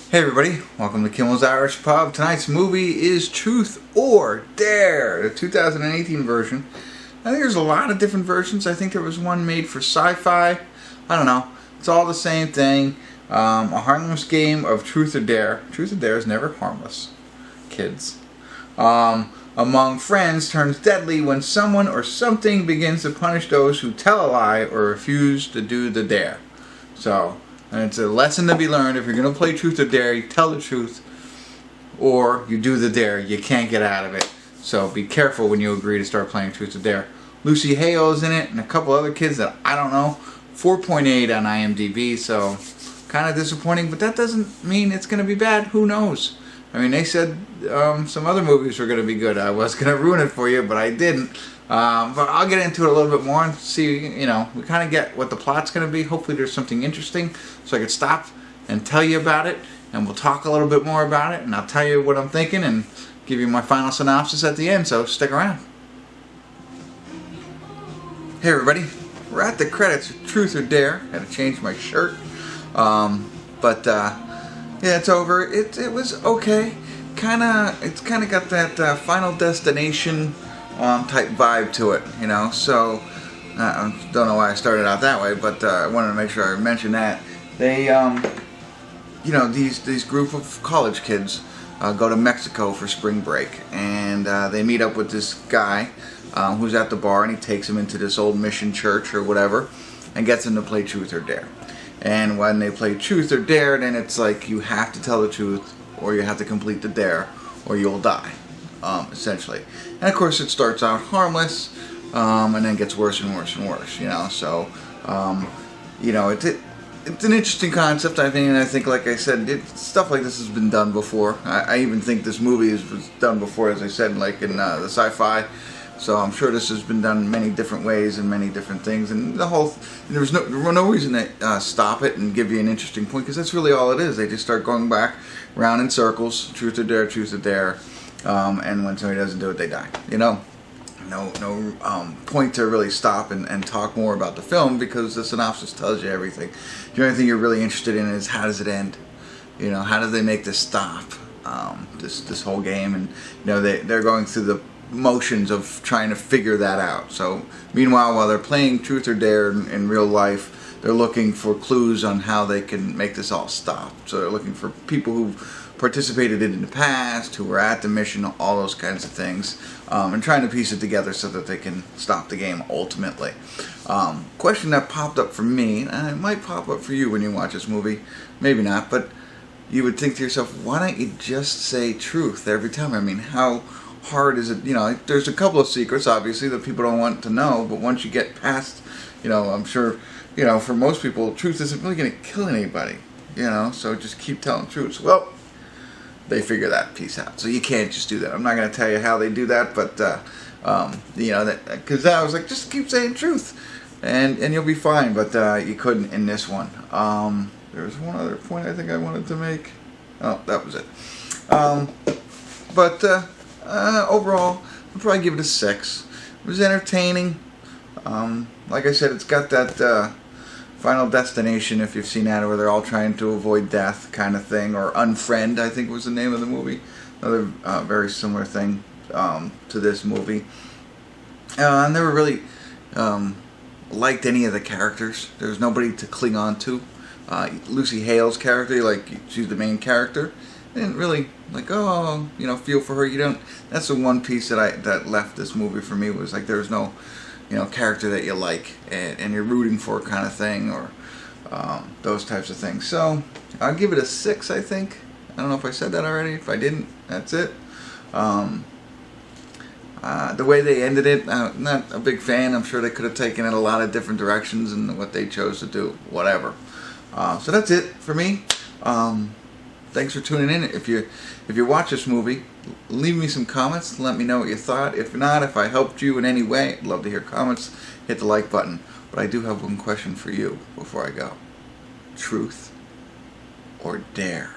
Hey everybody, welcome to Kimmel's Irish Pub. Tonight's movie is Truth or Dare, the 2018 version. I think there's a lot of different versions. I think there was one made for sci-fi. I don't know. It's all the same thing. A harmless game of Truth or Dare. Truth or Dare is never harmless, kids. Among friends turns deadly when someone or something begins to punish those who tell a lie or refuse to do the dare. So, and it's a lesson to be learned. If you're going to play Truth or Dare, you tell the truth or you do the dare. You can't get out of it. So be careful when you agree to start playing Truth or Dare. Lucy Hale is in it and a couple other kids that I don't know. 4.8 on IMDb, so kind of disappointing, but that doesn't mean it's going to be bad. Who knows? I mean, they said some other movies were going to be good. I was going to ruin it for you, but I didn't. But I'll get into it a little bit more and see, we kind of get what the plot's going to be. Hopefully there's something interesting so I can stop and tell you about it, and we'll talk a little bit more about it, and I'll tell you what I'm thinking and give you my final synopsis at the end, so stick around. Hey everybody, we're at the credits of Truth or Dare. Had to change my shirt. Yeah, it's over. It was okay. It's kind of got that Final Destination type vibe to it, So I don't know why I started out that way, but I wanted to make sure I mentioned that. They, these group of college kids go to Mexico for spring break, and they meet up with this guy who's at the bar, and he takes them into this old mission church or whatever, and gets them to play Truth or Dare. And when they play Truth or Dare, then it's like you have to tell the truth, or you have to complete the dare, or you'll die, essentially. And of course it starts out harmless, and then gets worse and worse and worse, So, it's an interesting concept. I think, like I said, stuff like this has been done before. I even think this movie was done before, as I said, like in the sci-fi. So I'm sure this has been done many different ways and many different things, and there was no reason to stop it and give you an interesting point, because that's really all it is. They just start going back round in circles, Truth or Dare, Truth or Dare, and when somebody doesn't do it, they die. No point to really stop and talk more about the film, because the synopsis tells you everything. The only thing you're really interested in is how does it end? How do they make this stop? This whole game, and they're going through the motions of trying to figure that out. So meanwhile, while they're playing Truth or Dare in real life, they're looking for clues on how they can make this all stop. So they're looking for people who participated in the past, who were at the mission, all those kinds of things, and trying to piece it together so that they can stop the game ultimately. Question that popped up for me, and it might pop up for you when you watch this movie, maybe not, but you would think to yourself, why don't you just say truth every time? I mean, how hard is it? There's a couple of secrets, obviously, that people don't want to know, but once you get past, I'm sure, for most people, truth isn't really going to kill anybody, so just keep telling truths. Well, they figure that piece out, so you can't just do that. I'm not going to tell you how they do that, but, because I was like, just keep saying truth, and you'll be fine, but you couldn't in this one. There was one other point I think I wanted to make. Oh, that was it. Overall, I'd probably give it a 6. It was entertaining. Like I said, it's got that Final Destination, if you've seen that, where they're all trying to avoid death kind of thing, or Unfriend, I think was the name of the movie. Another very similar thing to this movie. I never really liked any of the characters. There was nobody to cling on to. Lucy Hale's character, she's the main character. I didn't really feel for her. That's the one piece that left this movie for me, was there's no character that you like and you're rooting for kind of thing, or those types of things. So I'll give it a 6, I think. I don't know if I said that already. If I didn't, that's it. The way they ended it, not a big fan. I'm sure they could have taken it a lot of different directions, and what they chose to do, whatever. So that's it for me. Thanks for tuning in. If you watch this movie, leave me some comments. Let me know what you thought. If not, if I helped you in any way, I'd love to hear comments. Hit the like button. But I do have one question for you before I go. Truth or dare?